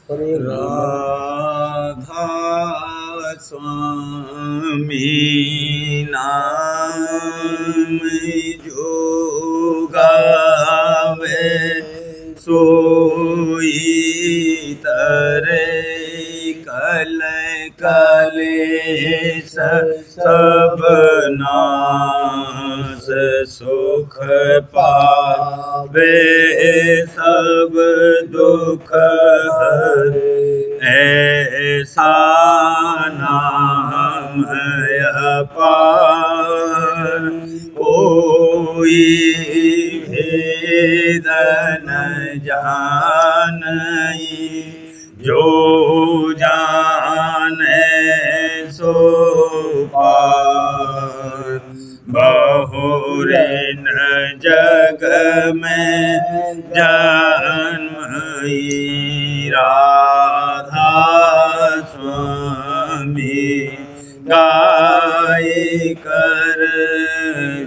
राधा स्वामी नाम जो गावे सोई तरे कल कलेश सब नाश सुख पावे सब दुख हरे ऐसा नाम अपार कोई भेद न जानई जो जाने सो पार बहुरे न जग में जन्मई राधा स्वामी गाय कर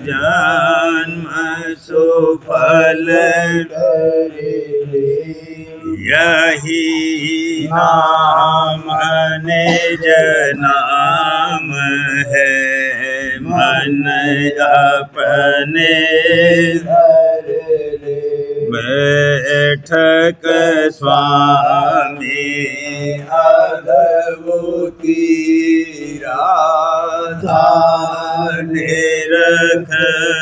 जन्म सुफल यही नाम निज नाम है मन अपने बैठक स्वामी अद्भुति राधा निरख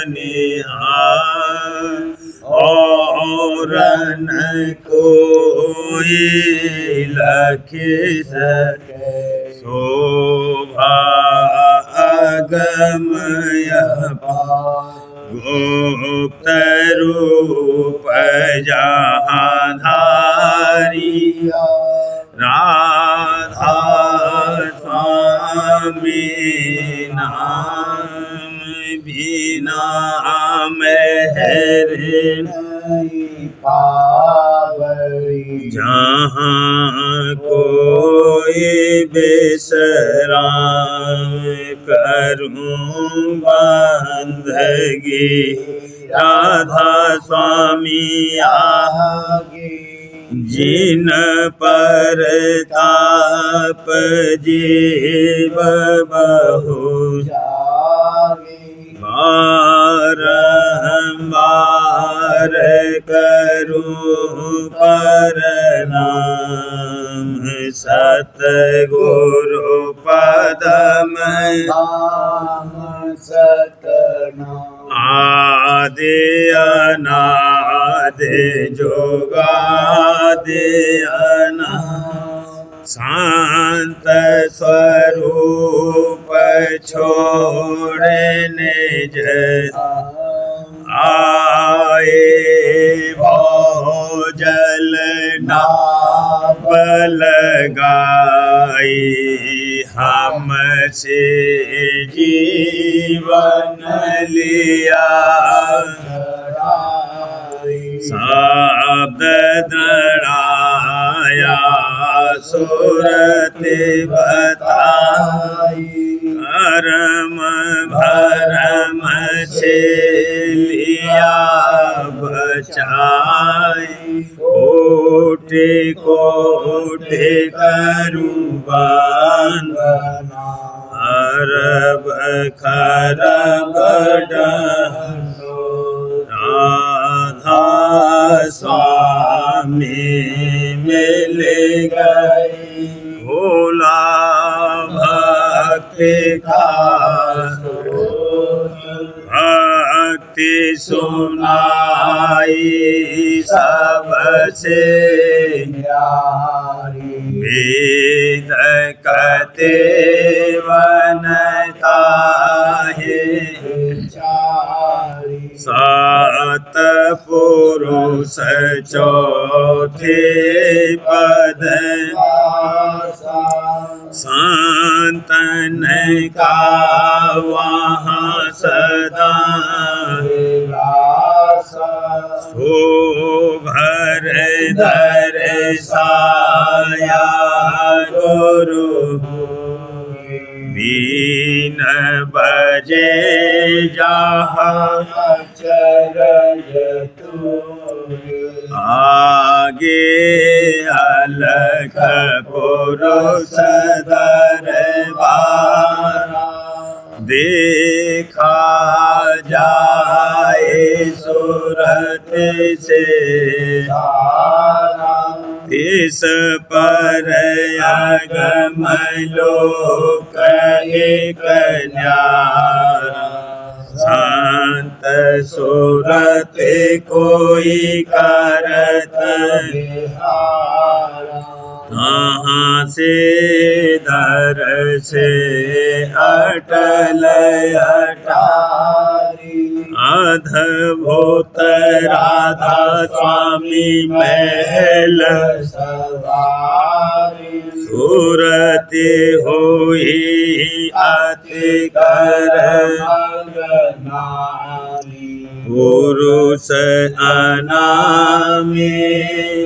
निहार और न कोई लखि सके शोभा अगमय गुप्त रूप जहाँ धारी राधा स्वामी नाम बिना मेहर नहीं पावई जहाँ कोई बेसराम करूं बंदगी राधा स्वामी आगे जिन पर ताप जीव बहु बारंबार करूं प्रणाम सतगुरु पदम आदि अनादि जोगादि अनादि शांत स्वरूप छोड़े निज आए भोजल नाव लगाई हमसे जीवन लिया शब्द दृढ़ाया सुरति बताई कर्म भरम से लिया बचाई कोटि कोटि करूबान अरब खरब राधा स्वामी मिल गई भोला भक्ति का भक्ति सुनाई सबसे वेद कते वनता है सात पुरुष चौथे पद संतन का वहाँ सदा शोभर धर साया गुरु बीन बजे जहाँ चरण आगे अलख पुरुष दरबारा देखा जाए सूरत से इस पर अगम लोक एक न्यारा शांत सूरत कोई करत कहाँ से दर से अटल अटारी अद्भुत राधा स्वामी महल सवारी सूरति होई अति कर पुरुष अनामी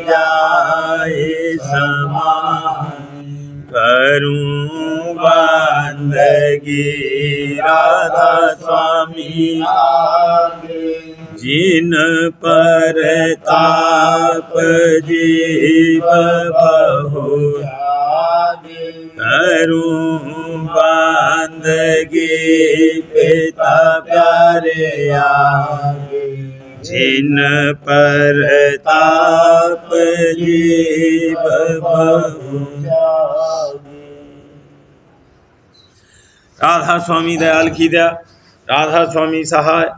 जाए समान करूं बंदगी राधा स्वामी जिन पर ताप जीव बहु करूं बंदगी पिता प्यारे आगे जिन पर ताप जीव बहु। राधा स्वामी दयाल की दया, राधा स्वामी सहाय।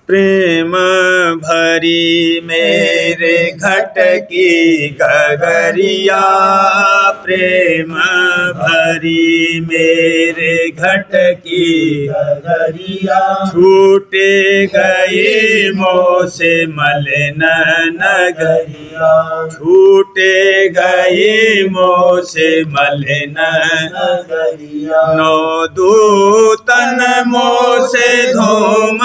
प्रेम भरी मेरे घट की गगरिया प्रेम भरी मेरे घट की गगरिया छूटे गए मोह से मलिन नगरिया छूटे गए मोह से मलिन नगरिया नौ दूतन मोह से धूम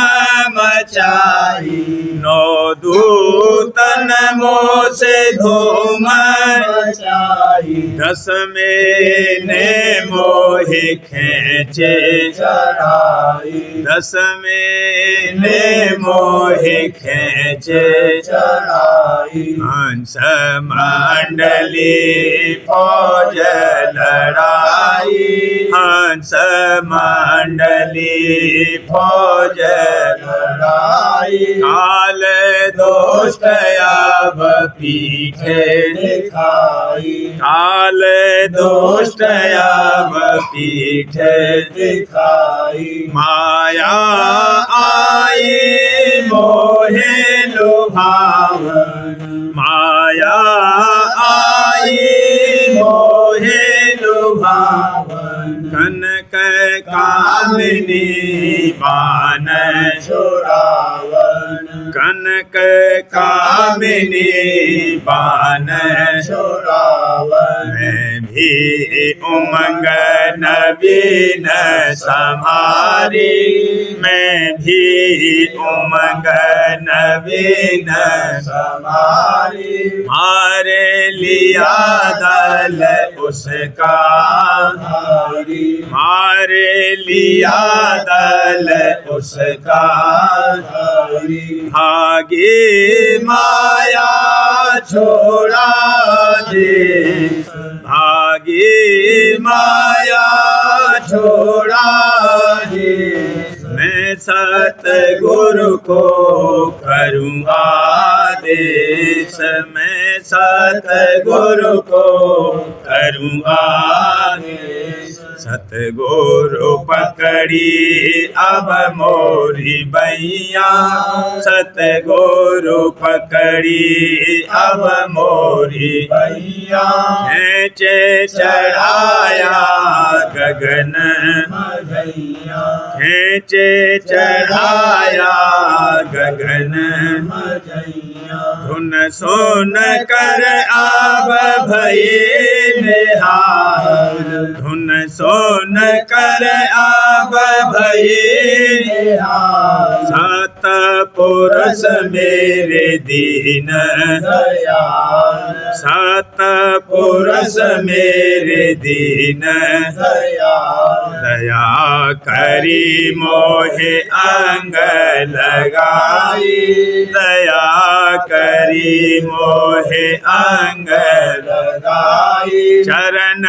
मचाई नौ दूतन मोह से धूम मचाई दस में ने मोहि खींचे चढ़ाई दस में ने मोहि खींचे चढ़ाई हंस मंडली फौज लड़ाई हंस मंडली फौज काल दोष अब पीठे दिखाई काल दोष अब पीठे दिखाई माया आई मोहे लुभावन माया आई मोहे लुभावन कनक कामिनी बान छोड़ावन कनक कामिनी बान छोड़ावन मैं भी उमंग नवीन संहारी मैं भी उमंग नवीन संहारी मारे लिया दल उसका मारे लिया दल उसका भागे माया छोड़ा दे भागे माया छोड़ा दे मैं सतगुरु को करूँ आदेश मैं सतगुरु को करूँ आदेश सतगुरु पकड़ी अब मोरी बैया सतगुरु पकड़ी अब मोरी बैया खींचे चढ़ाया गगन खींचे चढ़ाया गगन धुन सुन कर अब भये निहाल धुन सुन कर अब भये निहाल सत सतपुरुष मेरे दीन दयाल सतपुरुष मेरे दीन दयाल दया करी मोहे अंग लगाई दया करी मोहे अंग लगाई चरण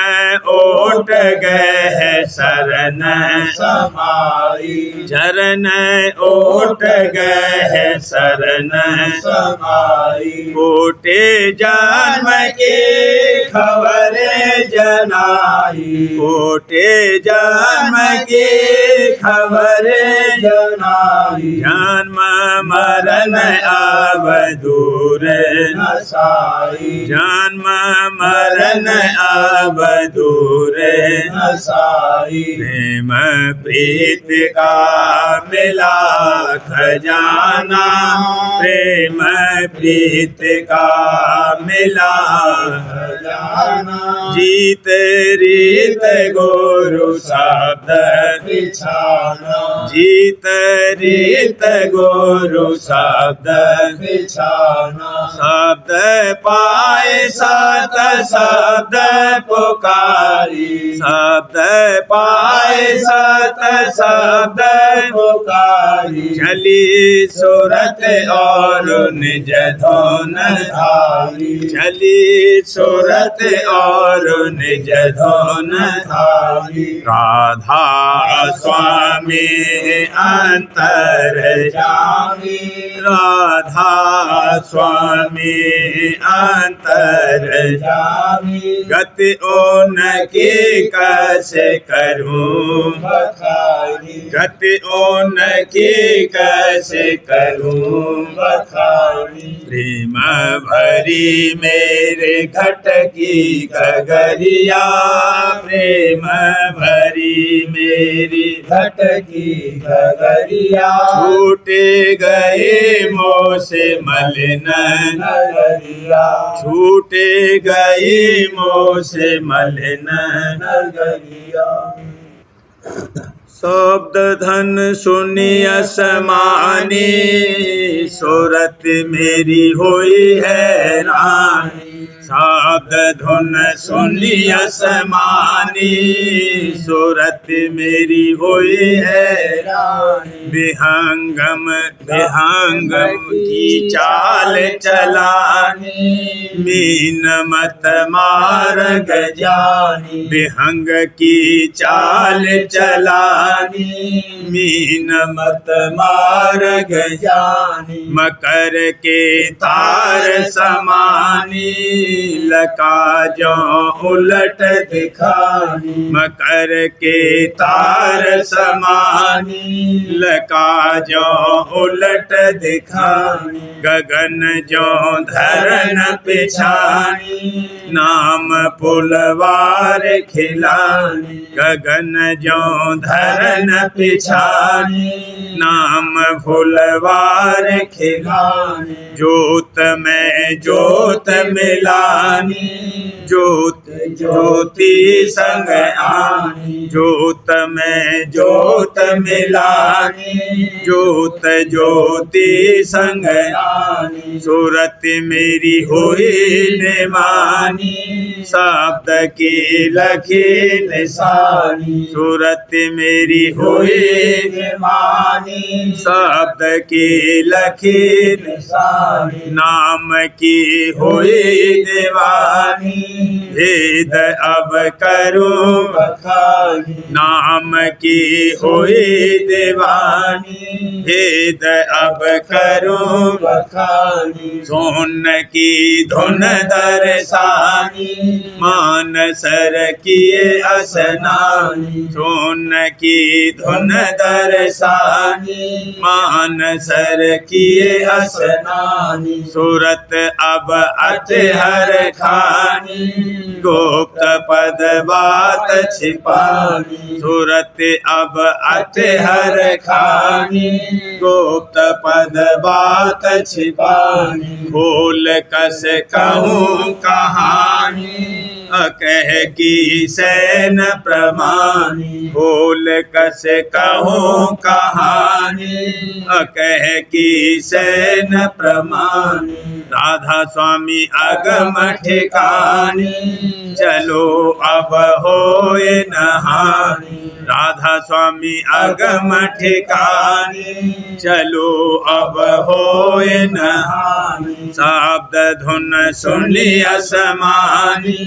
ओट गए शरण समाई चरण ओट गए शरण समाई कोटे जन्म के खबर जनाई कोटे जन्म के खबर जनाई जन्म मरण अब दूर नसाई जन्म मरण अब दूर नसाई प्रेम प्रीत का मिला खजाना प्रेम प्रीत का मिला खजाना जीत रीत गुरु शब्द बिछाना जीत रीत गुरु शब्द बिछाना शब्द पाए सत शब्द पुकारी शब्द पाए सत शब्द पुकारी चली सूरत और निज धोन धारी चली सूरत और निज धोन धारी राधा स्वामी अंतर जामी राधा स्वामी अंतर जामी गति ओन की कैसे करूं बखारी गति ओन की कैसे करूं बखारी प्रेम भरी मेरे घट की गगरिया प्रेम भरी मेरी घट की गगरिया छूटे गए मोह से मलिन नगरिया छूटे गए मोह से मलिन नगरिया शब्द धन सुनिय समानी सूरत मेरी हुई हैरानी शब्द धुन सुनिय समानी सूरत मेरी हुई हैरानी विहंगम विहंगम की चाल चलानी मीन मत मार्ग जानी विहंग की चाल चलानी मीन मत मार्ग जानी मकर के तार समानी लका जो उलट दिखानी मकर के तार समानी लका जो उलट दिखानी गगन जो धरन पिछानी नाम पुलवार खिलानी गगन जो धरन पिछानी नाम फुलवार खिलानी जोत में जोत मिलानी जोत ज्योति संग आनी जोत में जोत मिलानी जोत ज्योति संग आनी सूरत मेरी हुई निमानी शब्द की लखी निशानी सूरत मेरी हुई निमानी शब्द की लखी निशानी नाम की हुई दीवानी भेद अब करूं बखानी नाम की हुई दीवानी भेद अब करूं बखानी सोन की धुन दर्शानी मान सर किए असनानी सोन की धुन दर्शानी मान सर किए असनानी सूरत अब अटहर खानी गुप्त पद बात छिपानी सूरत अब अटहर खानी गुप्त पद बात छिपानी खोल कस कहूँ कहानी अकह की सैन प्रमानी बोल कस कहूँ कहानी अकह की सैन प्रमानी राधा स्वामी अगम ठिकानी चलो अब होए नहानी राधा स्वामी अगम ठिकानी चलो अब होए नहानी शब्द धुन सुन लिया समानी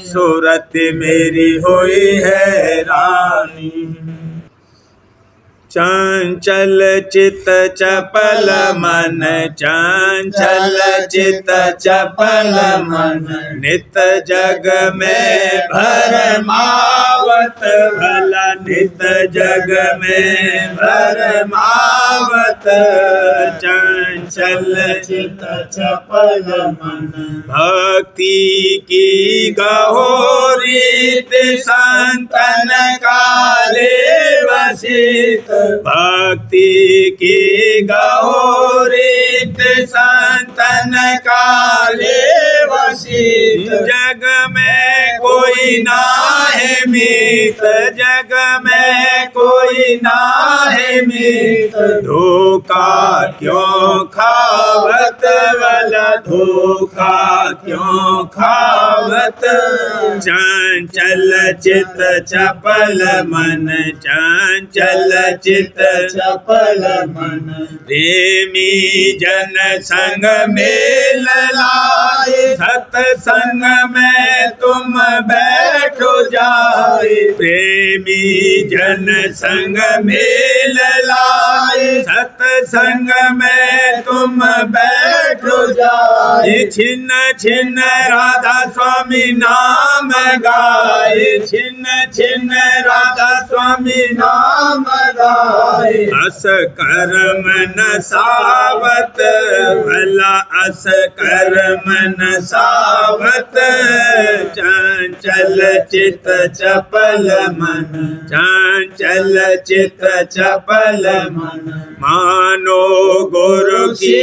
सूरत मेरी हुई है रानी चंचल चित चपल मन चंचल चित चपल मन नित जग में भरमावत भला नित जग में भरमावत चंचल चित चपल मन भक्ति की गहोरीत संतन काले वसित भक्ति की गौरीत संतन काले वसित जग में कोई ना है मीत जग में कोई ना है मीत धोखा क्यों खावत वाला धोखा क्यों खावत चंचल चित चपल मन चंचल चित चपल मन प्रेमी जन संग मेल लाए सत्संग में तुम बैठो जाए प्रेमी जन संग मेल लाए सत्संग में तुम बैठो जाए छिन्न छिन्न राधा स्वामी नाम गाए छिन्न छिन्न राधा स्वामी नाम गाए अस कर्म न सावत भला अस कर्म न सावत चंचल चित चपल मन चंचल चित चपल मन मानो गुरु की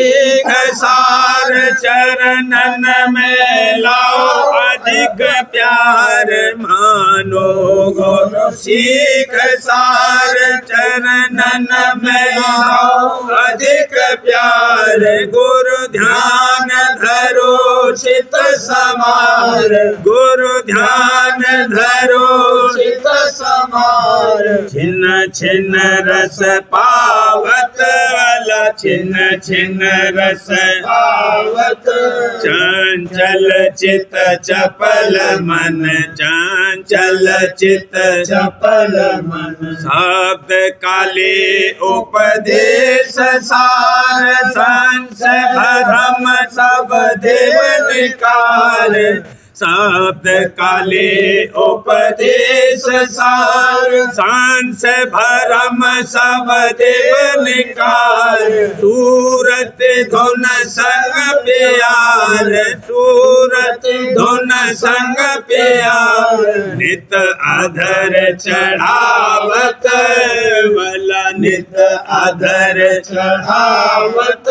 सार चरणन में लाओ अधिक प्यार मानो गुरु सीख सार चरणन में लाओ अधिक प्यार गुरु ध्यान धरो चित समार गुरु ध्यान धरो चित समार छिन्न छिन्न रस पावत वाला छिन्न छिन्न रस पावत चंचल चित चपल मन चंचल चित चपल मन शब्द काले उपदेश सार संस भरम सब देव निकाल शब्द काले उपदेश सार सांस भरम सब देव निकाल सूरत धुन संग प्यार सूरत धुन संग प्यार नित अधर चढ़ावत वाला नित अधर चढ़ावत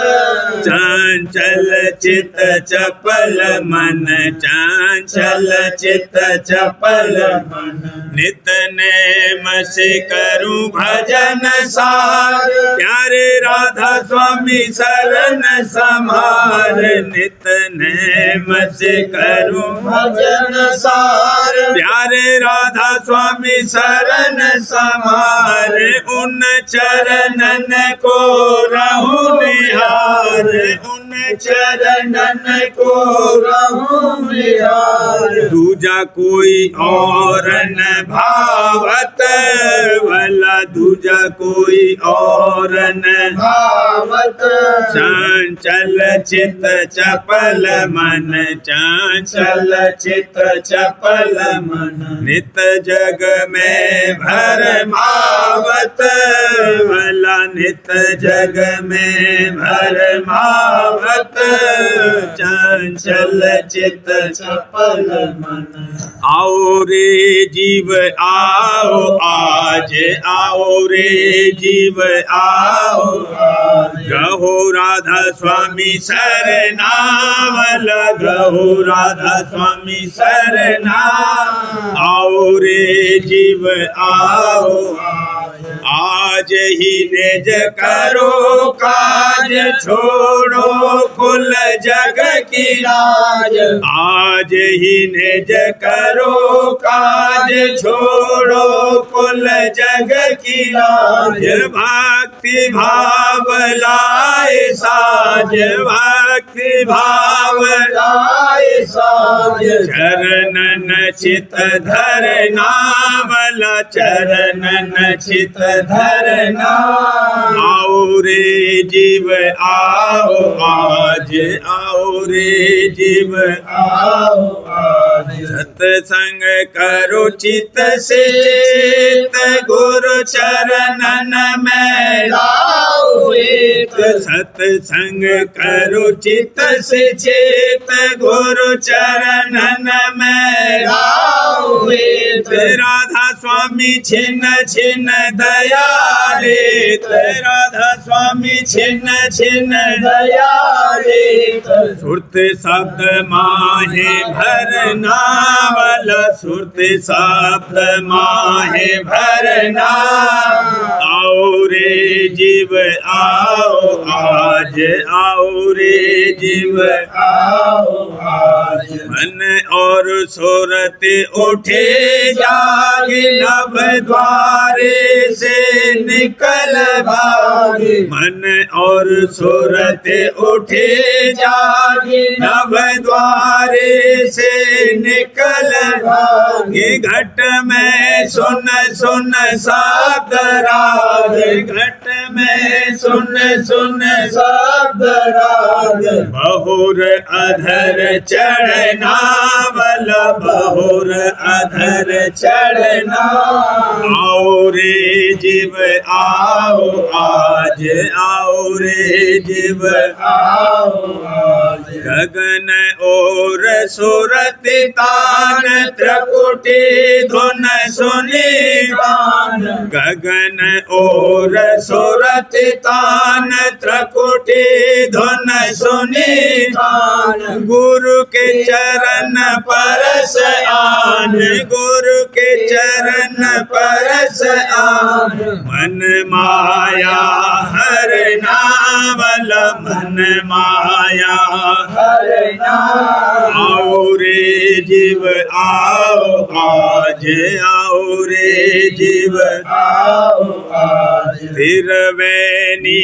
चंचल चित चपल मन चंचल चित चपल मन नित नेम से करूं भजन सार प्यारे राधा स्वामी शरण समार नित नेम से करूं भजन सार प्यारे राधा स्वामी शरण समार उन चरणन को रहूं निहार उन चरणन को रहूं निहार दूजा कोई और न भावत वाला दूजा कोई और न भावत चंचल चित चपल मन चंचल चित चपल मन नित जग में भरमावत वाला नित जग में भरमावत अत चंचल चित चपल मन। आओ रे जीव आओ आज, आओ रे जीव आओ आज। गहो राधा स्वामी सरनाम, गहो राधा स्वामी सरनाम। आओ रे जीव आओ आज ही निज करो काज, छोड़ो कुल जग की लाज। आज ही निज करो काज, छोड़ो कुल जग की लाज। भक्ति भाव लाए साज, भक्ति भाव लाए साज। चरणन चित धरना वाला, चरणन चित धरना। आओ रे जीव आओ आज, आओ रे जीव आओ आज। सत्संग करो चित से चित, गुरु चरणन में लाओ एक। सत्संग करो चित से चित, गुरु चरणन में लाओ एक। राधा स्वामी छिन्न छिन्न दयाले, राधा स्वामी छिन्न छिन्न दयाले। सुरत शब्द माहे भरना वाला, सुरत शब्द माहे भरना। आओ रे जीव आओ आज, आओ रे जीव आओ आज। मन और सूरत उठे जागे, नव द्वारे से निकल भागे। मन और सूरत उठे जागे, नव द्वारे से निकल भागे। घट में सुन सुन शब्द राग, घट में सुन सुन शब्द राग। बहुर अधर चढ़ना वाला, बहुर अधर चढ़ना। आओ रे जीव आओ आज, आओ रे जीव आओ आज। गगन और सुरत तान, त्रिपुटी धुन सुनी गान। गगन और सुरत तान, त्रिपुटी धुन सुनी गान। गुरु के चरण परस आन, गुरु के चरण परस आन। मन माया हर नावला, मन माया हरना। आओ रे जीव आओ आज, आओ रे जीव आओ आज। त्रिवेणी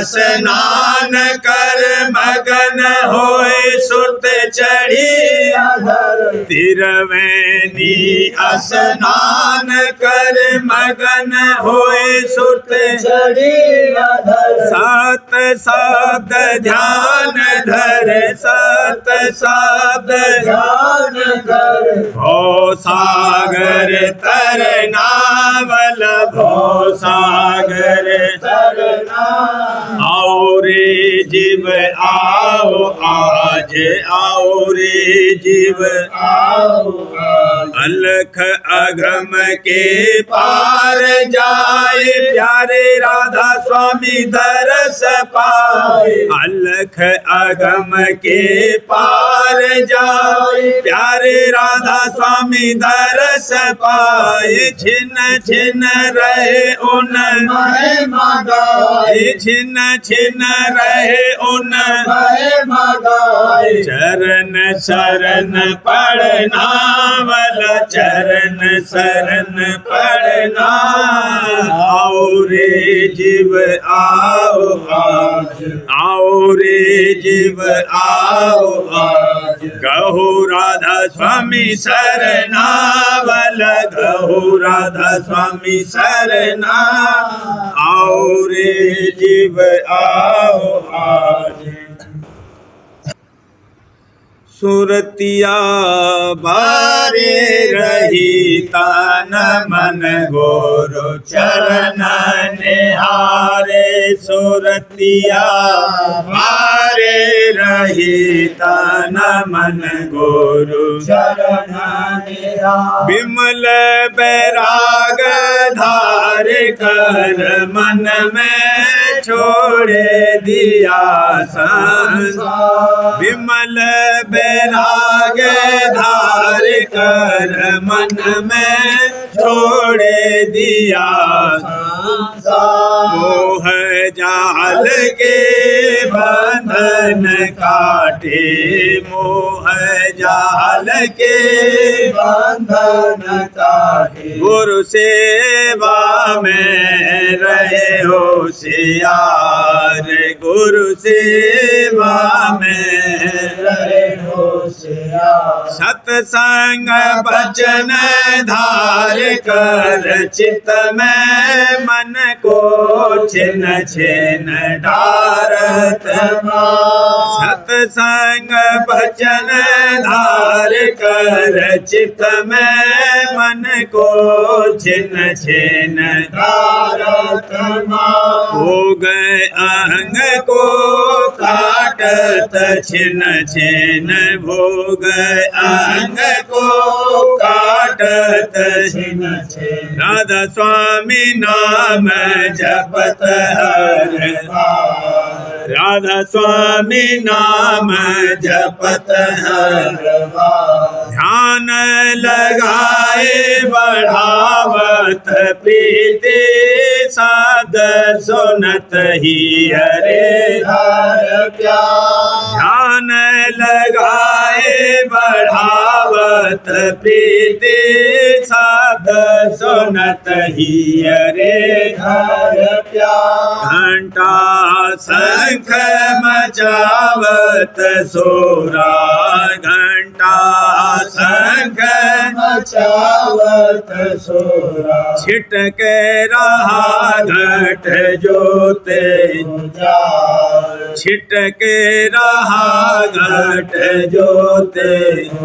स्नान कर मगन होए सुत चढ़ी अधर। त्रिवेणी स्नान कर मगन होए सुत चढ़ी अधर। सात शब्द ध्यान धर, सात शब्द ध्यान कर। भो सागर तरना वाला, भो सागर तरना। आओ रे जीव आओ आज, आओ रे जीव आओ आज। अलख अगम के पार जाए, प्यारे राधा स्वामी दरस पाए। अलख अगम के पार जाए, प्यारे राधा स्वामी दरस पाए। छिन्न छिन्न रहे उन महिमा गाए। छिन्न छिन्न रहे उन महिमा गाए। चरण शरण पढ़ना वाला, चरण शरण पढ़ना। आओ रे जीव आओ आज, आओ रे जीव आओ आज। गहो राधा स्वामी सरना वाला, गहो राधा स्वामी सरना। आओ रे जीव आओ आज। सुरतिया बारे रही तान मन गोरो चरण निहारे। सुरतिया बारे रही तन मन गुरु शरण मेरा विमल बैराग धार कर मन में छोड़े दिया संसार विमल बैराग धार कर मन में छोड़े दिया मोह जाल के बंधन काटे मोह जाल के बंधन काटे गुरु सेवा में रहे होशियार गुरु सेवा में रहे होशियार सत्संग बचन धार कर चित में मन को छिन छिन डारत सत्संग बचन धार कर चित में मन को छिन छिन भारत हो गए अंग को काटत छिन छिन भोग अंग को काटत छिन छिन राधा स्वामी नाम जपत हर बार राधा स्वामी नाम जपत हर बार ध्यान लगाए बढ़ावत प्रीति साध सुनत ही हरे हर प्यार ध्यान लगाए बढ़ावत प्रीति साध सुनत ही हरे हर प्यार घंटा शंख मचावत सोरा घंटा शंख मचावत सोरा छिटक रहा घट जोते उजाड़ छिटक रहा घट जोते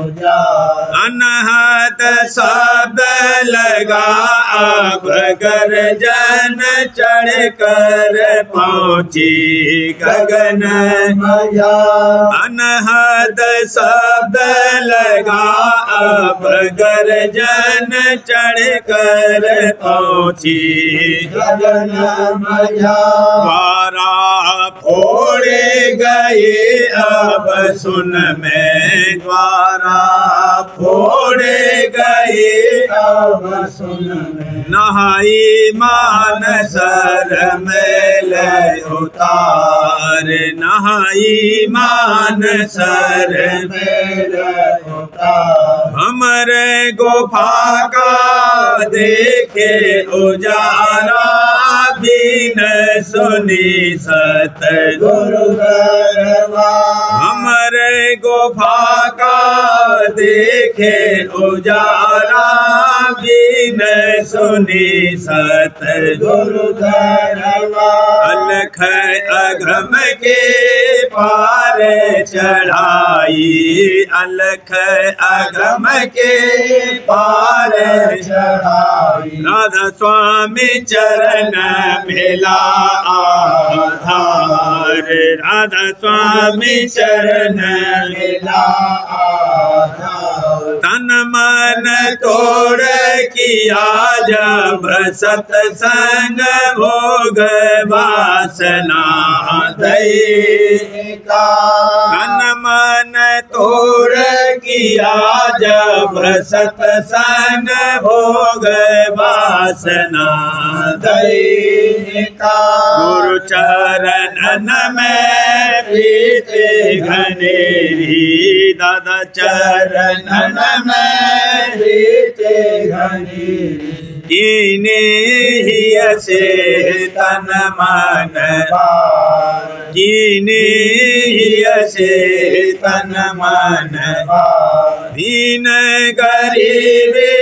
उजाड़ अनहद शब्द लगा अब गर्जन चढ़ कर पहुँची गगन मया अनहद शब्द लगा अब गर्जन चढ़ कर पहुँची गगन मया द्वारा फोड़े गए अब सुन में द्वारा फोड़े गए अब सुन में नहाई मान सर मेल उतार नहाई मान सर मेल होता हमरे गुफा का देखे उजारा बिन सुनी सत गुरु गरबा हमरे गुफा का देखे उजारा बिन सुनी सत गुरु गरबा अलख अगम के पार चढ़ाई अलख अगम के पार चढ़ाई राधा स्वामी चरण मिला आधार राधा स्वामी चरण मिला आधार तन मन तोड़ किया जब सत्संग भोग वासना दई का तन मन तोड़ किया जब सत्संग भोग वासना दई का गुरु चरणन में प्रीति घनेरी दादा चरणन में प्रीति घनी कीने ही से तन मन पार कीने ही से तन मन पार दीन गरीबी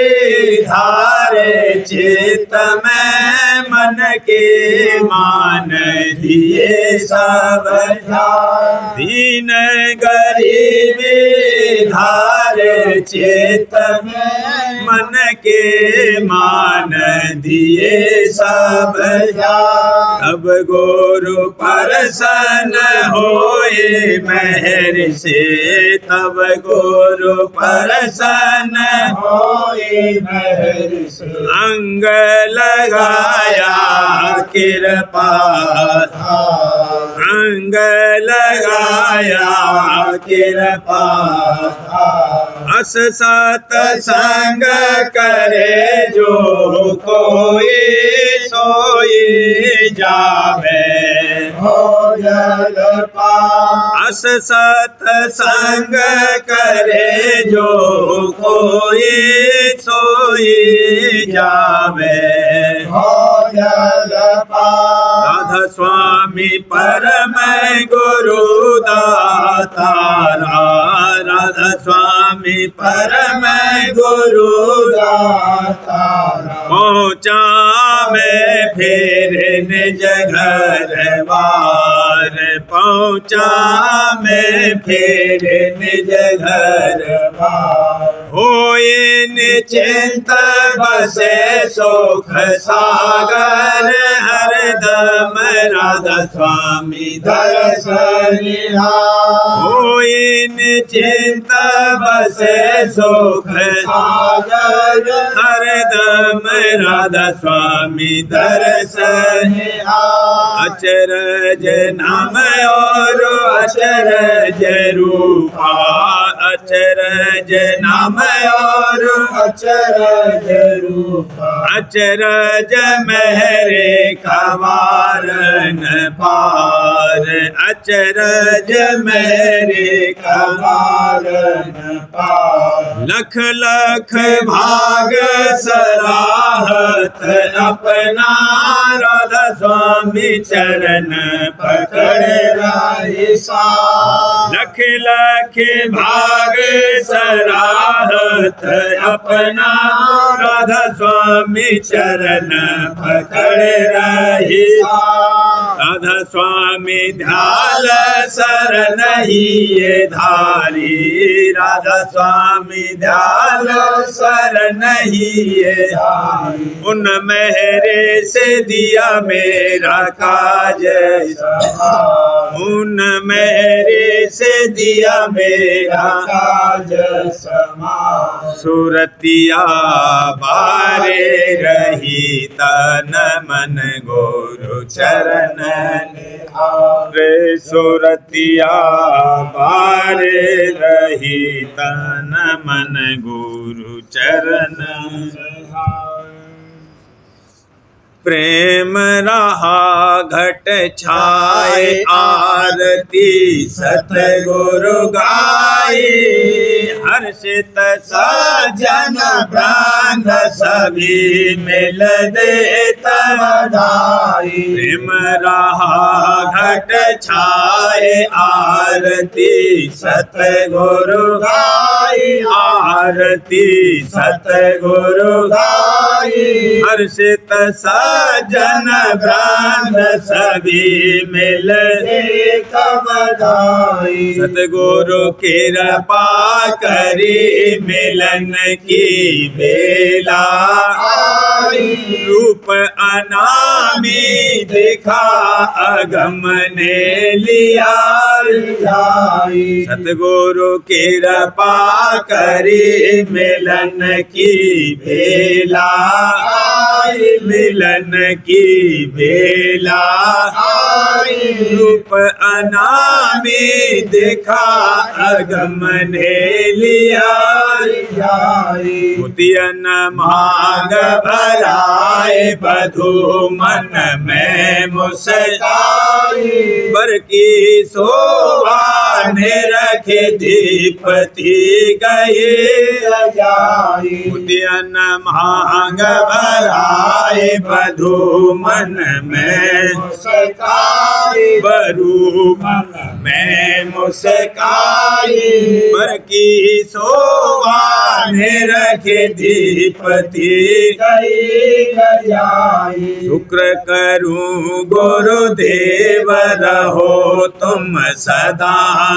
धारे चित में मन के मान दिए सब ध्यान। दीन गरीब धार चेत में मन के मान दिए सब ध्यान। अब गुरु प्रसन्न होए मेहर से, तब गुरु प्रसन्न होए मेहर से। अंग लगाया कृपा, अंग लगाया कृपा। अस सत संग करे जो कोई, सोई जावे हो जल पार। अस सत संग करे जो कोई, सोई जावे हो जल पार। राधा स्वामी परम गुरु दातारा, राधा स्वामी परम गुरु दातारा। पहुँचा मैं फिर निज घर बार, पहुँचा मैं फिर निज घर बार। होए निश्चिंत बसे सुख सागर, हरदम राधा स्वामी दर्शनिया। होए निश्चिंत बसे सुख सागर, हरदम राधा स्वामी दर्शनिया। अचरज नाम और अचरज रूपा, अचरज नाम और अचरज रूपा। अचरज मेरे कवारन पार, अचरज मेरे कवारन पार। लख लख भाग सराहत अपना, राधा स्वामी चरण पकड़ राही सा। लख लख भाग सराहत अपना, राधा स्वामी चरण पकड़ रही। राधा स्वामी ध्यान शरण ही ये धारी, राधा स्वामी ध्यान शरण ही ये धारी। उन मेहरे से दिया मेरा काज, उन मेहरे से दिया मेरा काज समा। सुरतिया बारे रही तन मन गुरु चरण, रे सुरतिया बारे रही तन मन गुरु चरण। प्रेम रहा घट छाए आरती सतगुरु गाई, हर्षित सजन प्राण सभी मिल देत बधाई। प्रेम रहा घट छाए आरती सतगुरु गाई, आरती सतगुरु गाई। हर्षित सजन प्राण सभी मिल देत बधाई। सतगुरु कृपा करी मिलन की बेला आई। रूप अनामी देखा अगम ने लिया जाई। सतगुरु कृपा करी मिलन की बेला आई, मिलन की बेला आई। रूप अनामी देखा अगम ने लिया जाई। मोतियन मांग भराए बधू मन में मुस्काई, बर की शोभा ने रखे दीपति गए जाई। मोतियन मांग भराए बधू मन में मुस्काई, बरू मन में मुस्काई, मुस्काई। बर की शोभा बांधे रखे दीपति कई गजाई शुक्र करूं गुरुदेव रहो तुम सदा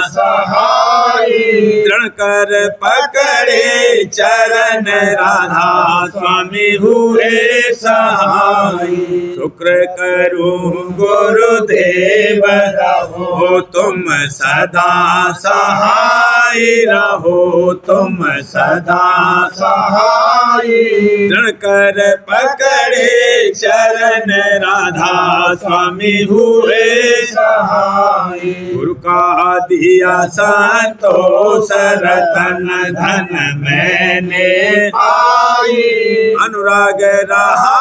सहाई दृढ़ कर पकड़े चरण राधा स्वामी हुए सहाय शुक्र करूं गुरुदेव रहो तुम सदा सहाय रहो तुम सदा सहाई दृढ़ कर पकड़े चरण राधा स्वामी हुए सहाई गुरु का दिया संतोष रतन धन मैंने आई अनुराग रहा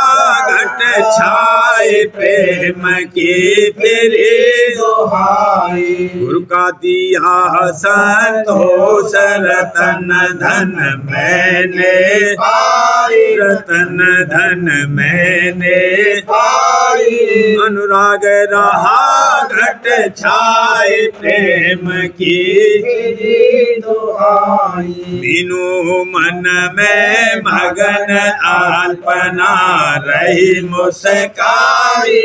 घट छाए प्रेम की फिरे दुहाई गुरु का दिया संतोष रतन धन मैंने आई रतन धन मैंने आई अनुराग रहा घट छाए प्रेम की तेरी दुहाई बिनु मन में मगन अल्पना रही मुस्काई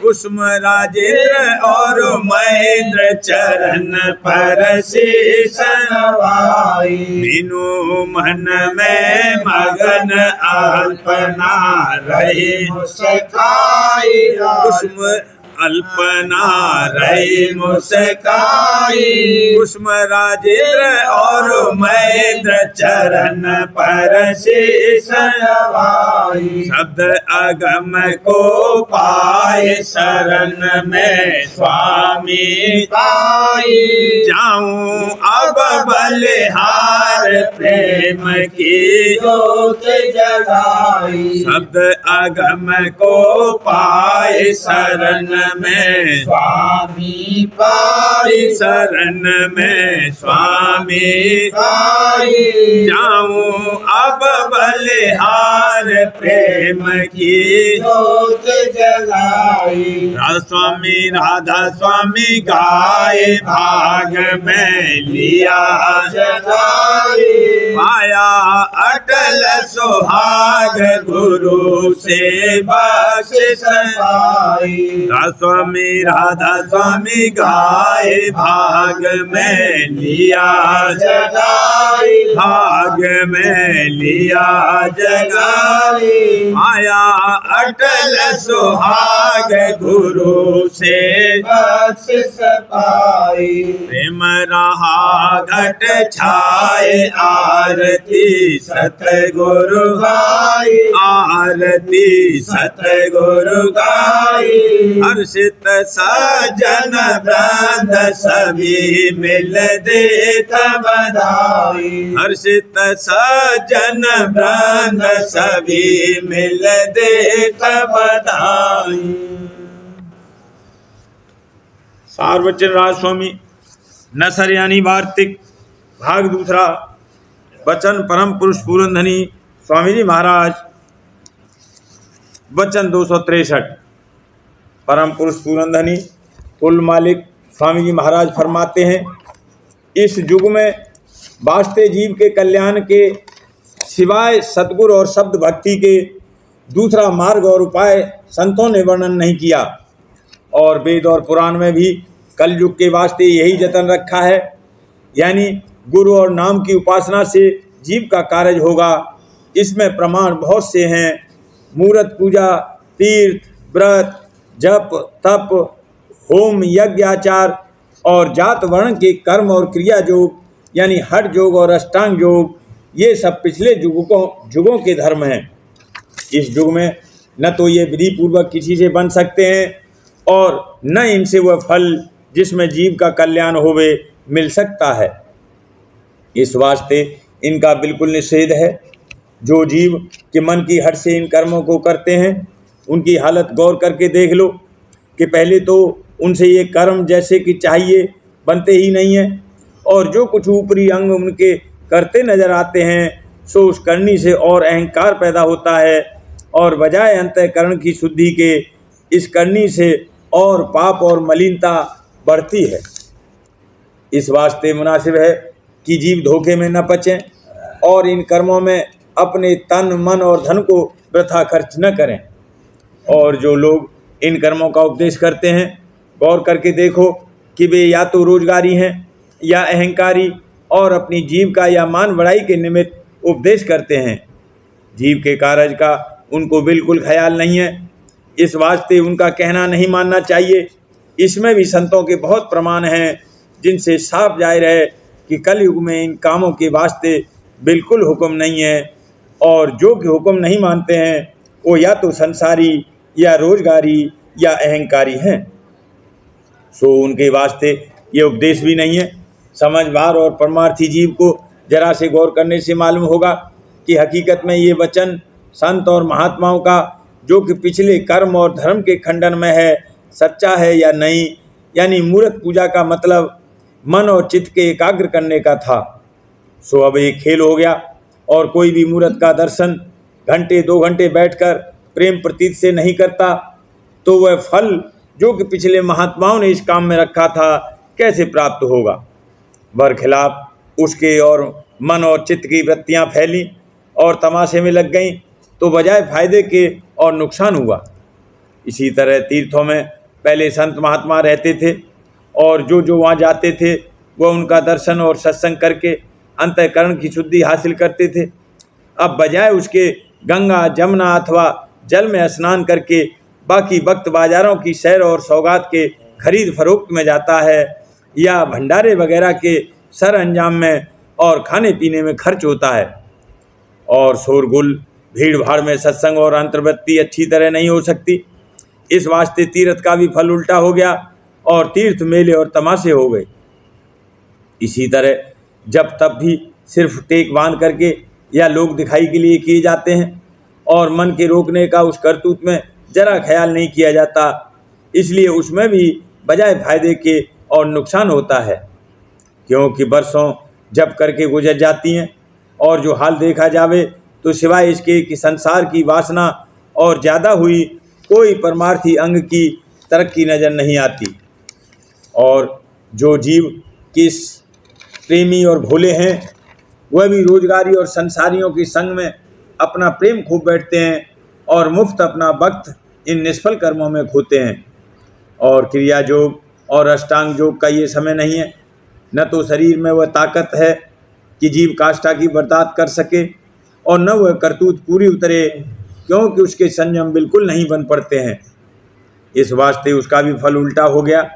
कुसुम राजेंद्र और महेंद्र चरण पर शीश नवाई बिनु मन में मगन अल्पना रही मुस्काई कुसुम अल्पना रही मुस्काई कुसुम राजेंद्र और महेंद्र चरण पर शीश नवाई शब्द अगम को पाए शरण में स्वामी पाई जाऊं अब बलिहार प्रेम की ज्योत जगाई शब्द अगम को पाए शरण में स्वामी पाई शरण में स्वामी पाई जाऊं अब बलिहार प्रेम की ज्योत जगाई राधा स्वामी गाए भाग में लिया जगाई पाया अटल सुहाग गुरु से बख्शिश पाई राधा स्वामी गाए भाग में लिया जगाई भाग में लिया जगाई आया अटल सुहाग गुरु से बख्शिश पाई प्रेम रहा घट छाए आरती सतगुरु गाई आरती सतगुरु गाई हर्षित सजन वृंद सभी मिल देता बधाई हर्षित सजन वृंद सभी मिल देता बधाई। सार्वजन राज स्वामी नसर यानी वार्तिक भाग दूसरा वचन परम पुरुष पूरनधनी स्वामी जी महाराज वचन 263 परम पुरुष पूरनधनी कुल मालिक स्वामी जी महाराज फरमाते हैं इस युग में वास्ते जीव के कल्याण के सिवाय सतगुरु और शब्द भक्ति के दूसरा मार्ग और उपाय संतों ने वर्णन नहीं किया और वेद और पुराण में भी कलयुग के वास्ते यही जतन रखा है यानी गुरु और नाम की उपासना से जीव का कार्य होगा। इसमें प्रमाण बहुत से हैं मूर्त पूजा तीर्थ व्रत जप तप होम यज्ञ आचार और जात वर्ण के कर्म और क्रिया योग यानी हठ योग और अष्टांग योग ये सब पिछले युगों के धर्म हैं। इस युग में न तो ये विधि पूर्वक किसी से बन सकते हैं और न इनसे वह फल जिसमें जीव का कल्याण होवे मिल सकता है। इस वास्ते इनका बिल्कुल निषेध है। जो जीव के मन की हट से इन कर्मों को करते हैं उनकी हालत गौर करके देख लो कि पहले तो उनसे ये कर्म जैसे कि चाहिए बनते ही नहीं हैं और जो कुछ ऊपरी अंग उनके करते नजर आते हैं सो उस करनी से और अहंकार पैदा होता है और बजाय अंतःकरण की शुद्धि के इस करनी से और पाप और मलिनता बढ़ती है। इस वास्ते मुनासिब है कि जीव धोखे में न पचें और इन कर्मों में अपने तन मन और धन को वृथा खर्च न करें। और जो लोग इन कर्मों का उपदेश करते हैं, गौर करके देखो कि वे या तो रोजगारी हैं या अहंकारी और अपनी जीविका या मान बढ़ाई के निमित्त उपदेश करते हैं। जीव के कार्य का उनको बिल्कुल ख्याल नहीं है, इस वास्ते उनका कहना नहीं मानना चाहिए। इसमें भी संतों के बहुत प्रमाण हैं जिनसे साफ जाहिर है कि कलयुग में इन कामों के वास्ते बिल्कुल हुक्म नहीं है, और जो कि हुक्म नहीं मानते हैं वो या तो संसारी या रोजगारी या अहंकारी हैं। सो उनके वास्ते ये उपदेश भी नहीं है। समझदार और परमार्थी जीव को जरा से गौर करने से मालूम होगा कि हकीकत में ये वचन संत और महात्माओं का, जो कि पिछले कर्म और धर्म के खंडन में है, सच्चा है या नहीं। यानी मूर्त पूजा का मतलब मन और चित्त के एकाग्र करने का था। सो अब एक खेल हो गया, और कोई भी मूर्त का दर्शन घंटे 2 घंटे बैठकर प्रेम प्रतीत से नहीं करता, तो वह फल जो कि पिछले महात्माओं ने इस काम में रखा था कैसे प्राप्त होगा। बरखिलाफ उसके और मन और चित्त की वृत्तियां फैली और तमाशे में लग गईं, तो बजाय फायदे के और नुकसान हुआ। इसी तरह तीर्थों में पहले संत महात्मा रहते थे, और जो वहाँ जाते थे वह उनका दर्शन और सत्संग करके अंतःकरण की शुद्धि हासिल करते थे। अब बजाय उसके गंगा जमुना अथवा जल में स्नान करके बाकी वक्त बाजारों की सैर और सौगात के खरीद फरोख्त में जाता है, या भंडारे वगैरह के सर अंजाम में और खाने पीने में खर्च होता है। और शोरगुल भीड़ भाड़ में सत्संग और अंतर्वृत्ति अच्छी तरह नहीं हो सकती। इस वास्ते तीर्थ का भी फल उल्टा हो गया, और तीर्थ मेले और तमाशे हो गए। इसी तरह जब तब भी सिर्फ टेक बांध करके या लोग दिखाई के लिए किए जाते हैं, और मन के रोकने का उस करतूत में जरा ख्याल नहीं किया जाता, इसलिए उसमें भी बजाय फायदे के और नुकसान होता है। क्योंकि बरसों जब करके गुजर जाती हैं, और जो हाल देखा जावे तो सिवाय इसके कि संसार की वासना और ज़्यादा हुई, कोई परमार्थी अंग की तरक्की नज़र नहीं आती। और जो जीव किस प्रेमी और भोले हैं, वह भी रोजगारी और संसारियों के संग में अपना प्रेम खो बैठते हैं, और मुफ्त अपना वक्त इन निष्फल कर्मों में खोते हैं। और क्रिया योग और अष्टांग योग का ये समय नहीं है, न तो शरीर में वह ताकत है कि जीव काष्ठा की बर्दाश्त कर सके, और न वह करतूत पूरी उतरे, क्योंकि उसके संयम बिल्कुल नहीं बन पड़ते हैं। इस वास्ते उसका भी फल उल्टा हो गया।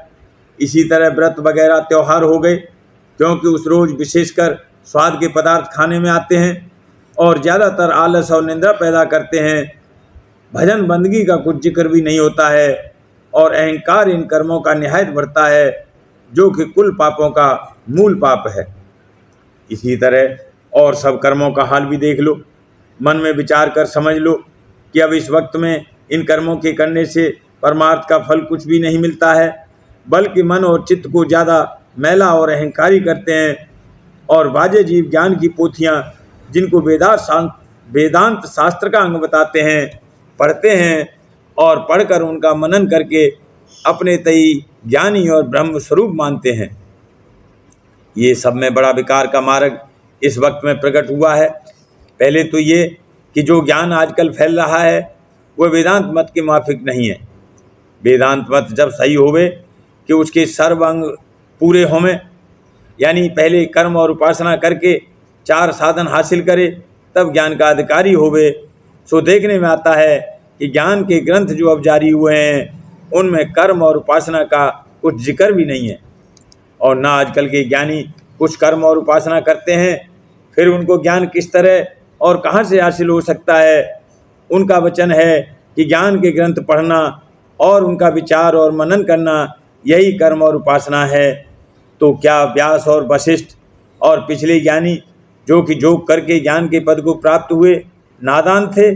इसी तरह व्रत वगैरह त्यौहार हो गए, क्योंकि उस रोज विशेषकर स्वाद के पदार्थ खाने में आते हैं, और ज़्यादातर आलस और निंदा पैदा करते हैं। भजन बंदगी का कुछ जिक्र भी नहीं होता है, और अहंकार इन कर्मों का निहायत बढ़ता है, जो कि कुल पापों का मूल पाप है। इसी तरह और सब कर्मों का हाल भी देख लो, मन में विचार कर समझ लो कि अब इस वक्त में इन कर्मों के करने से परमार्थ का फल कुछ भी नहीं मिलता है, बल्कि मन और चित्त को ज़्यादा मैला और अहंकारी करते हैं। और बाजे जीव ज्ञान की पोथियाँ, जिनको वेदांत शास्त्र का अंग बताते हैं, पढ़ते हैं, और पढ़कर उनका मनन करके अपने तई ज्ञानी और ब्रह्म स्वरूप मानते हैं। ये सब में बड़ा विकार का मार्ग इस वक्त में प्रकट हुआ है। पहले तो ये कि जो ज्ञान आजकल फैल रहा है वह वेदांत मत के माफिक नहीं है। वेदांत मत जब सही होवे कि उसके सर्व अंग पूरे होवें, यानी पहले कर्म और उपासना करके 4 साधन हासिल करे, तब ज्ञान का अधिकारी होवे। सो देखने में आता है कि ज्ञान के ग्रंथ जो अब जारी हुए हैं उनमें कर्म और उपासना का कुछ जिक्र भी नहीं है। और ना आजकल के ज्ञानी कुछ कर्म और उपासना करते हैं, फिर उनको ज्ञान किस तरह और कहाँ से हासिल हो सकता है। उनका वचन है कि ज्ञान के ग्रंथ पढ़ना और उनका विचार और मनन करना यही कर्म और उपासना है। तो क्या व्यास और वशिष्ठ और पिछले ज्ञानी जो कि योग करके ज्ञान के पद को प्राप्त हुए नादान थे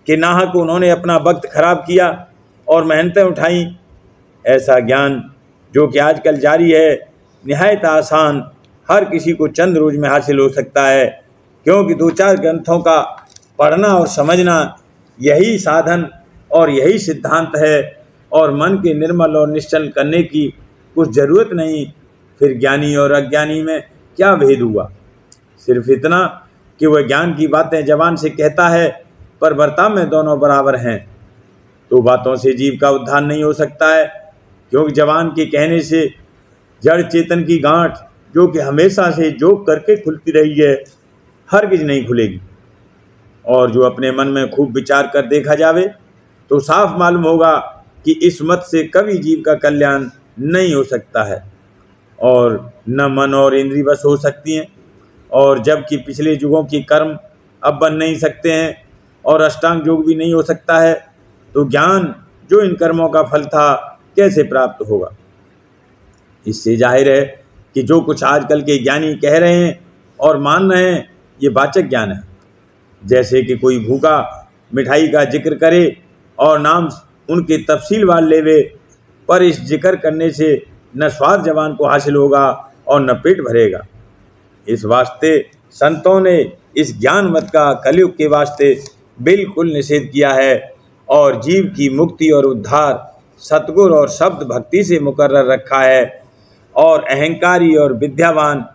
कि नाहक उन्होंने अपना वक्त खराब किया और मेहनतें उठाई? ऐसा ज्ञान जो कि आजकल जारी है निहायत आसान, हर किसी को चंद रोज में हासिल हो सकता है, क्योंकि 2-4 ग्रंथों का पढ़ना और समझना यही साधन और यही सिद्धांत है। और मन के निर्मल और निश्चल करने की कुछ ज़रूरत नहीं। फिर ज्ञानी और अज्ञानी में क्या भेद हुआ? सिर्फ इतना कि वह ज्ञान की बातें जबान से कहता है पर बर्ताव में दोनों बराबर हैं, तो बातों से जीव का उद्धार नहीं हो सकता है, क्योंकि जबान के कहने से जड़ चेतन की गांठ जो कि हमेशा से जोक करके खुलती रही है हरगिज नहीं खुलेगी। और जो अपने मन में खूब विचार कर देखा जावे तो साफ मालूम होगा कि इस मत से कभी जीव का कल्याण नहीं हो सकता है और न मन और इंद्रिय बस हो सकती हैं। और जबकि पिछले युगों की कर्म अब बन नहीं सकते हैं और अष्टांग योग भी नहीं हो सकता है, तो ज्ञान जो इन कर्मों का फल था कैसे प्राप्त होगा। इससे जाहिर है कि जो कुछ आजकल के ज्ञानी कह रहे हैं और मान रहे हैं ये वाचक ज्ञान है। जैसे कि कोई भूखा मिठाई का जिक्र करे और नाम उनके तफसीलवार लेवे, पर इस जिक्र करने से न स्वाद जबान को हासिल होगा और न पेट भरेगा। इस वास्ते संतों ने इस ज्ञान मत का कलयुग के वास्ते बिल्कुल निषेध किया है और जीव की मुक्ति और उद्धार सतगुर और शब्द भक्ति से मुकर्रर रखा है। और अहंकारी और विद्यावान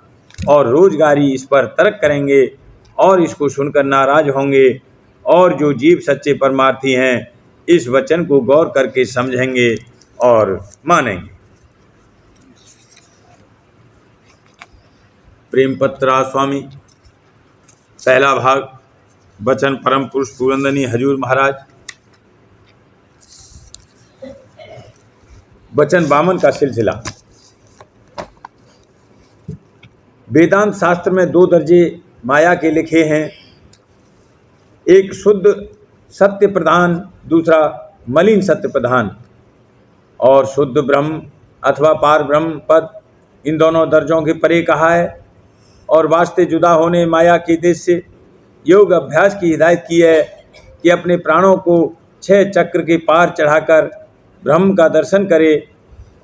और रोजगारी इस पर तर्क करेंगे और इसको सुनकर नाराज होंगे, और जो जीव सच्चे परमार्थी हैं इस वचन को गौर करके समझेंगे और मानेंगे। प्रेम पत्रा स्वामी, पहला भाग, वचन परम पुरुष पूरंदनी हजूर महाराज। वचन 52 का सिलसिला। वेदांत शास्त्र में 2 दर्जे माया के लिखे हैं, एक शुद्ध सत्य प्रधान, दूसरा मलिन सत्य प्रधान। और शुद्ध ब्रह्म अथवा पार ब्रह्म पद इन दोनों दर्जों के परे कहा है और वास्ते जुदा होने माया के देश से योग अभ्यास की हिदायत की है कि अपने प्राणों को 6 चक्र के पार चढ़ाकर ब्रह्म का दर्शन करे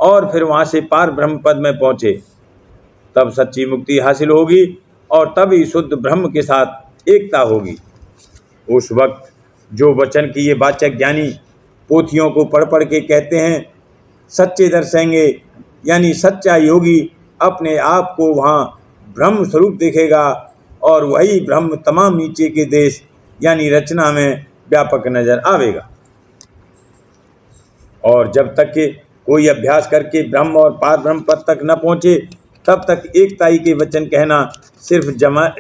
और फिर वहाँ से पार ब्रह्म पद में पहुँचे, तब सच्ची मुक्ति हासिल होगी और तभी शुद्ध ब्रह्म के साथ एकता होगी। उस वक्त जो वचन की ये वाचक ज्ञानी पोथियों को पढ़ पढ़ के कहते हैं सच्चे दर्शेंगे, यानी सच्चा योगी अपने आप को वहाँ ब्रह्म स्वरूप देखेगा और वही ब्रह्म तमाम नीचे के देश यानी रचना में व्यापक नजर आवेगा। और जब तक के कोई अभ्यास करके ब्रह्म और पार ब्रह्म पद तक न पहुँचे तब तक एकताई के वचन कहना सिर्फ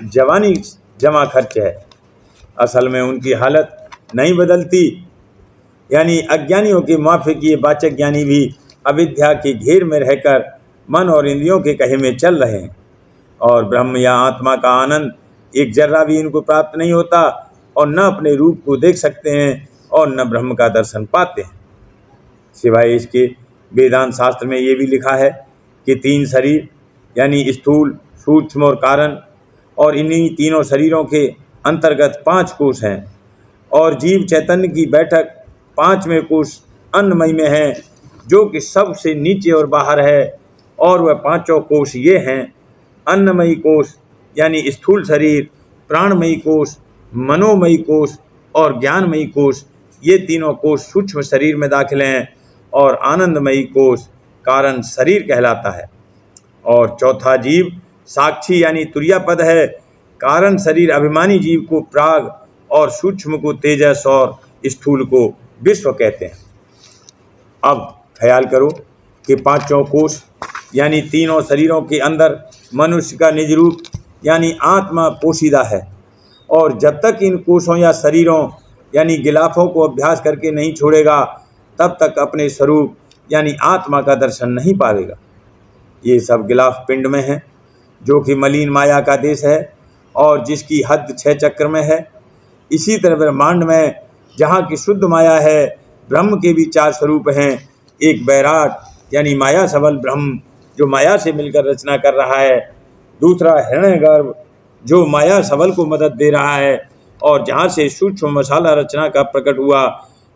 जवानी जमा खर्च है। असल में उनकी हालत नहीं बदलती, यानी अज्ञानियों के माफिक ये वाचक ज्ञानी भी अविद्या के घेर में रहकर मन और इंद्रियों के कहे में चल रहे हैं और ब्रह्म या आत्मा का आनंद एक जर्रा भी इनको प्राप्त नहीं होता और न अपने रूप को देख सकते हैं और न ब्रह्म का दर्शन पाते हैं। सिवाय इसके वेदांत शास्त्र में ये भी लिखा है कि 3 शरीर यानी स्थूल, सूक्ष्म और कारण, और इन्हीं तीनों शरीरों के अंतर्गत 5 कोश हैं और जीव चैतन्य की बैठक 5वें कोश अन्नमय में है जो कि सबसे नीचे और बाहर है। और वह 5 कोश ये हैं अन्नमयी कोश यानी स्थूल शरीर, प्राणमयी कोश, मनोमयी कोश और ज्ञानमयी कोश। ये तीनों कोश सूक्ष्म शरीर में दाखिल हैं और आनंदमयी कोश कारण शरीर कहलाता है। और चौथा जीव साक्षी यानी तुरिया पद है। कारण शरीर अभिमानी जीव को प्राग और सूक्ष्म को तेजस और स्थूल को विश्व कहते हैं। अब ख्याल करो कि 5 कोश यानी तीनों शरीरों के अंदर मनुष्य का निज रूप यानी आत्मा पोशीदा है और जब तक इन कोशों या शरीरों यानी गिलाफों को अभ्यास करके नहीं छोड़ेगा तब तक अपने स्वरूप यानी आत्मा का दर्शन नहीं पाएगा। ये सब गिलाफ पिंड में हैं जो कि मलिन माया का देश है और जिसकी हद 6 चक्र में है। इसी तरह ब्रह्मांड में जहाँ की शुद्ध माया है ब्रह्म के भी 4 स्वरूप हैं। एक वैराट यानी माया सबल ब्रह्म जो माया से मिलकर रचना कर रहा है, दूसरा हिरण्यगर्भ जो माया सबल को मदद दे रहा है और जहाँ से सूक्ष्म मसाला रचना का प्रकट हुआ,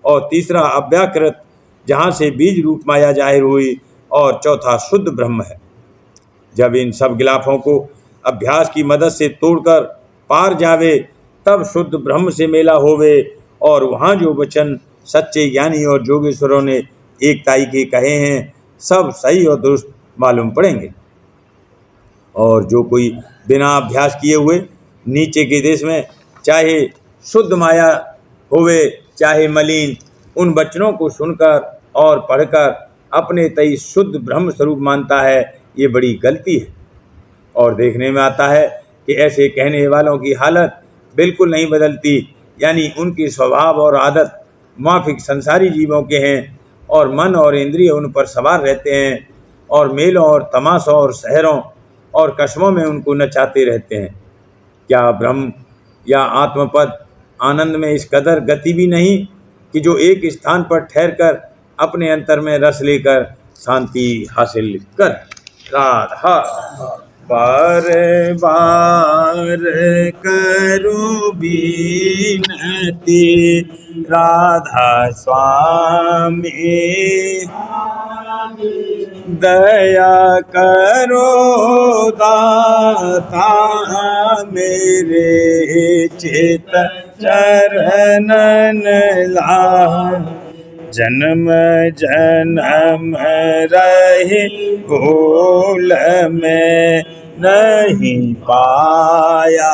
और तीसरा अव्याकृत जहाँ से बीज रूप माया जाहिर हुई, और चौथा शुद्ध ब्रह्म है। जब इन सब गिलाफों को अभ्यास की मदद से तोड़कर पार जावे तब शुद्ध ब्रह्म से मेला होवे और वहाँ जो वचन सच्चे ज्ञानी और जोगेश्वरों ने एकताई के कहे हैं सब सही और दुरुस्त मालूम पड़ेंगे। और जो कोई बिना अभ्यास किए हुए नीचे के देश में चाहे शुद्ध माया होवे चाहे मलिन, उन वचनों को सुनकर और पढ़कर अपने तई शुद्ध ब्रह्म स्वरूप मानता है, ये बड़ी गलती है। और देखने में आता है कि ऐसे कहने वालों की हालत बिल्कुल नहीं बदलती, यानी उनके स्वभाव और आदत माफिक संसारी जीवों के हैं और मन और इंद्रिय उन पर सवार रहते हैं और मेलों और तमाशों और शहरों और कस्बों में उनको नचाते रहते हैं। क्या ब्रह्म या आत्मपद आनंद में इस कदर गति भी नहीं कि जो एक स्थान पर ठहरकर अपने अंतर में रस लेकर शांति हासिल कर। राधा बार बार करो बीनती, राधा स्वामी दया करो दाता, मेरे चित चरणन ला, जन्म जन्म रहे भूल में नहीं पाया,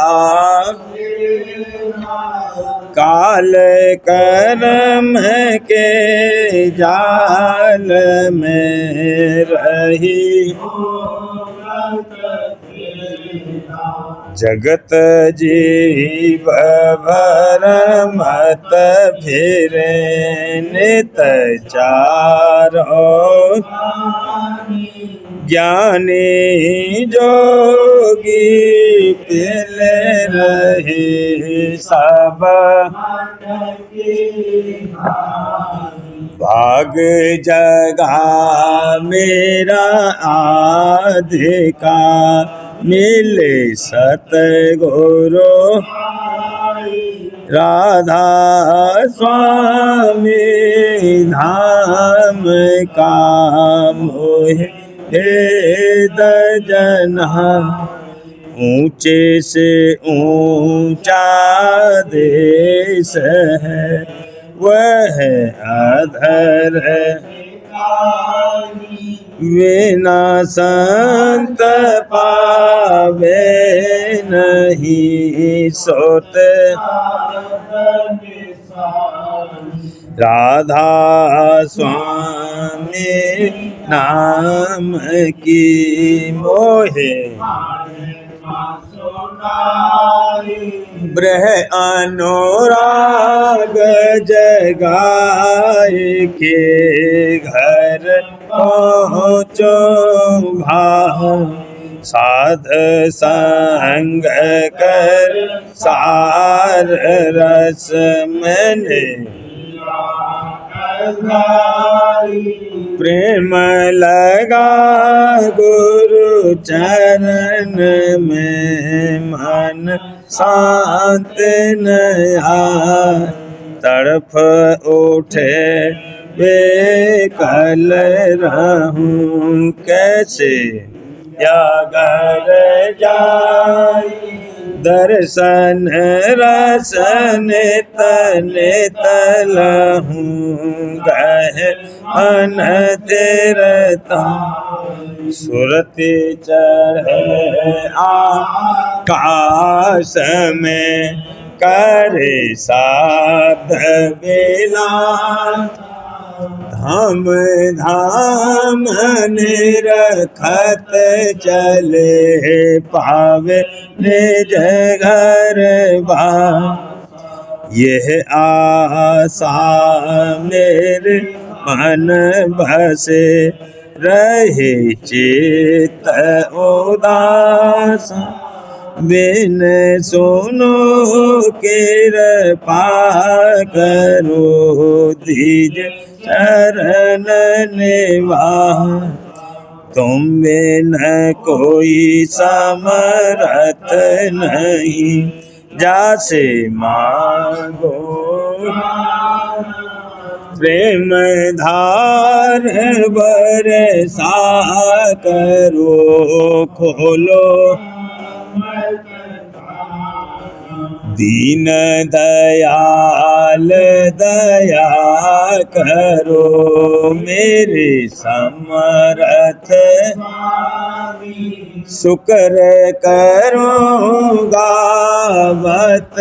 काल कर्म के जाल में रही, जगत जीव भर मत फिरे नित चारो, ज्ञानी जोगी पिल रहे सब, भाग जगा मेरा अधिकार, मिले सतगुरु राधा स्वामी धाम का मोह हे दजना, ऊंचे से ऊंचा देश है वह अधर, बिना संत पावे नहीं सोत, राधा स्वामी नाम की मोहे, ब्रह अनुराग जगाए के घर पहुँचो भाव, साध संग कर सार रस मैंने, प्रेम लगा गुरु चरण में, मन शांत नया, तड़फ उठे बेकल रहूं कैसे, या घर जाई दर्शन रसन तन तलहूँ, गह मन तेरता सुरति चढ़े आकाश में, करे साध बेला धाम धाम निरखत चले, पावे निज घर बा, यह आशा मेरे मन बसे, रहे चित उदास, बिन सुनो कृपा करो, दीज चरण निवाह, तुम बिन कोई समरथ नहीं, जासे मांगो प्रेम धार बरसा करो, खोलो दीन दयाल दया करो मेरे समर्थ शुक्र करूँगा बत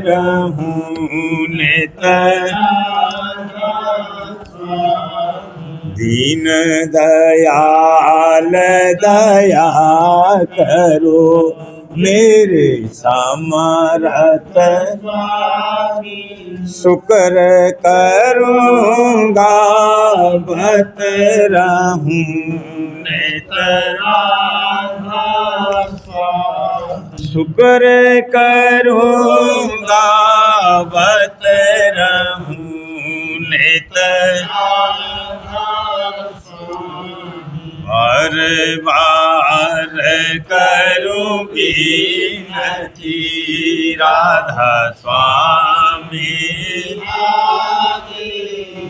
रहूँ नित दीन दयाल दया करो मेरे समर्थ शुक्र करूँगा बत रहूँ नित शुक्र करूँगा बत रहूँ नित बार बार करूं विनती राधा स्वामी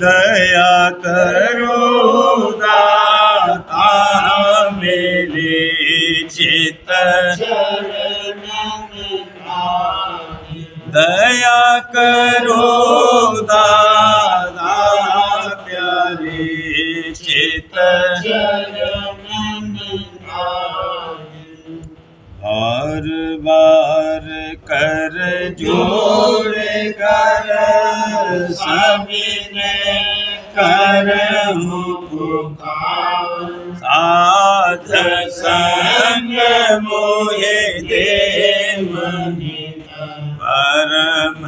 दया करो दाता मेरे चित दया करो दादा प्यारे चित बार बार कर जोड़ कर सभी ने कर साध संग मोहे देव परम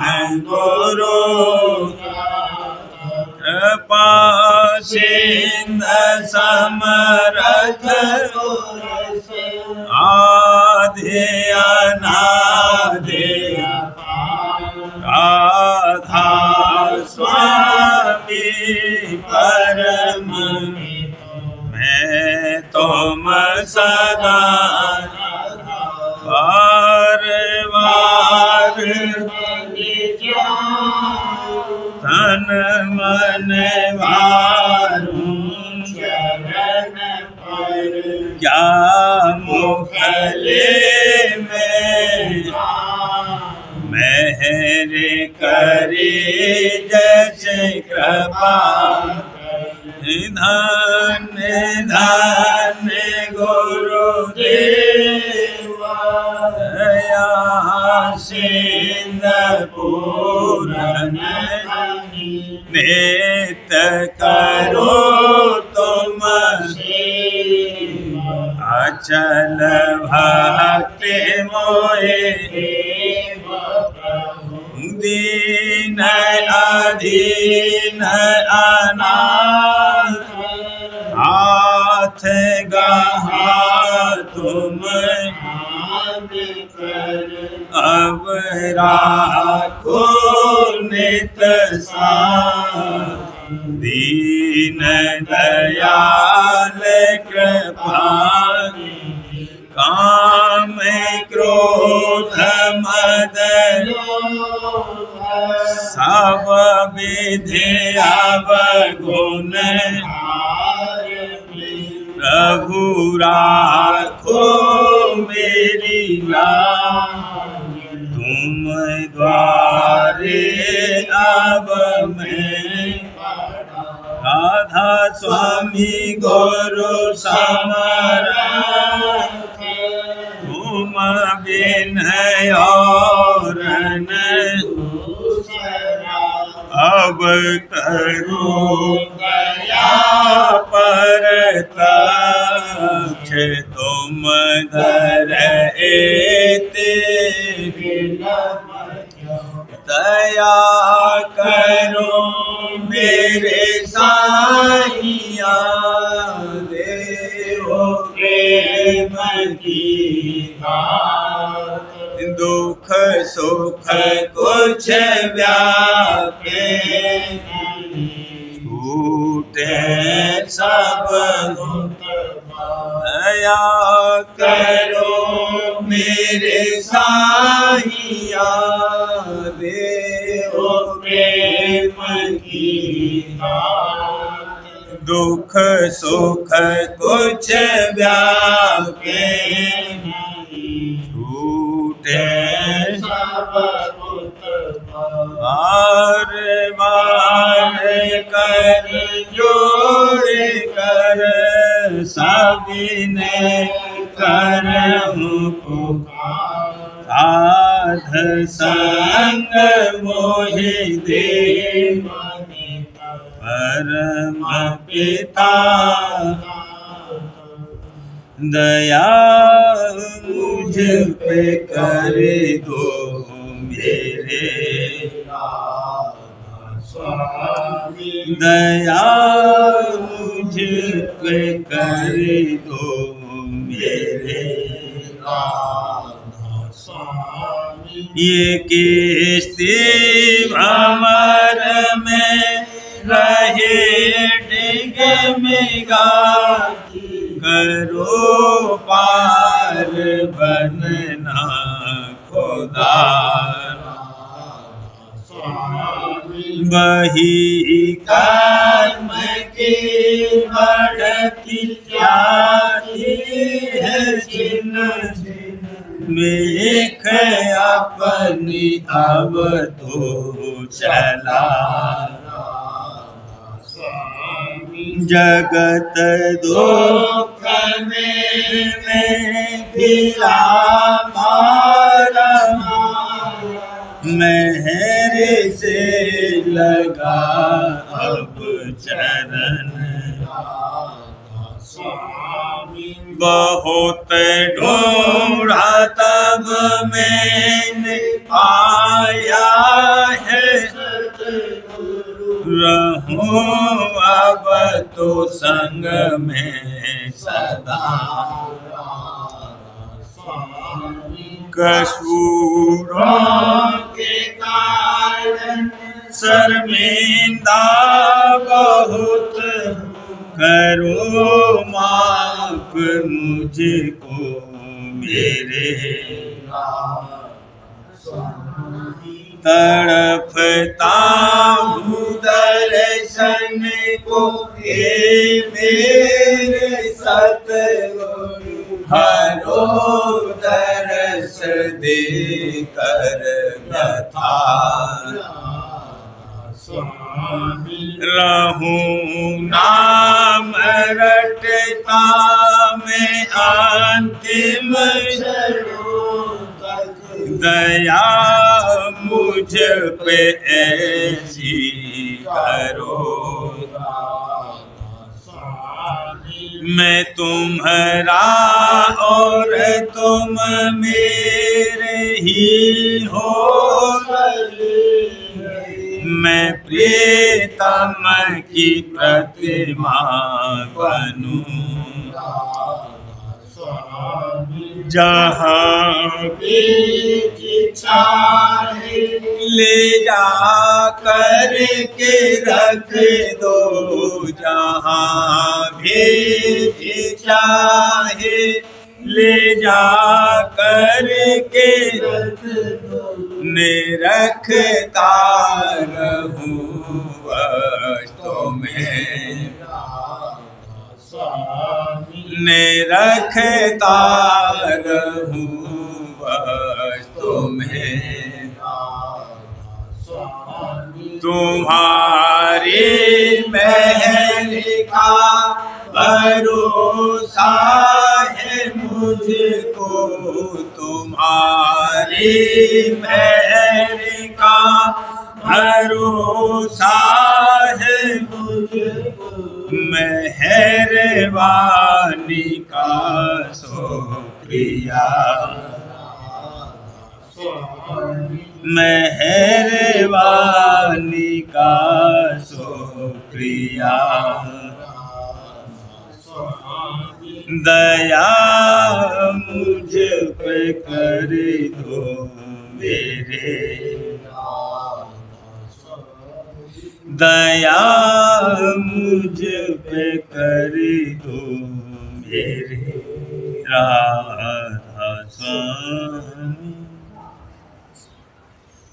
गुरु कृपा सिंधु समरथ आधे अनाधे राधा स्वामी परम मैं तुम सदा बार बार तन मन वारूं चरण पर क्या मुखले में मेहर करे जस कृपा धन धन गुरुदेव दया सिंधु पूरन नित करो तुम अचल भक्ति मोहे दीन अधीन अनाथ हाथ गहा तुम अब राखो नित साथ दीन दयाल कृपालु काम क्रोध मद सब विधि अवगुण प्रभु राखो मेरी तुम द्वारे अब मैं राधा स्वामी गुरु समरथ तुम बिन और न अब करो दया परतक्ष तुम धर एते दया करो मेरे साहिया देहो प्रेम की दुख सुख कुछ व्यापे छूटे सब दया करो मेरे साहिया देहो प्रेम की दुख सुख कुछ व्यापे छूटे सब बार बार कर जोड़ कर सबने करहूँ पुकार। साध संग मोहि दे परम पिता। दया मुझ पे कर दो मेरे दया मुझ पे कर दो मेरे ये किस्ती भंवर में रहे डिगमिगा करो पार बनना खुदा। वही कर्म की बढ़ती जाती है छिन्न मेख अपनी अब तो चला। जगत दुख में गिरा मारा मेहर से लगा अब चरण। बहुत ढूंढा तब मैंने पाया है रहूं अब तो संग में सदा। कसूरों के कारण शर्मिंदा बहुत करो माफ मुझको मेरे। तड़पता हूँ दर्शन को हे मेरे सतगुरु हरो दर्श दे कर व्यथा। रहूं नाम रटता मैं अंतिम दया मुझ पे ऐसी करो। मैं तुम्हारा और तुम मेरे ही हो। मैं प्रीतम की प्रतिमा बनूं। जहाँ भी चाहे ले जा कर के रख दो। जहाँ भी चाहे ले जा कर के रख दो। निरखता रहूं वस्तु में निरखता रहूं वस्तु में। तुम्हारी महल का भरोसा है मुझको। तुम्हारी महल का भरोसा है मुझको। मेहरबानी का शुक्रिया मेहरबानी का शुक्रिया। दया मुझ पे कर दो मेरे। दया मुझ पे कर दो मेरे। राधा स्वामी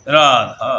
राधा।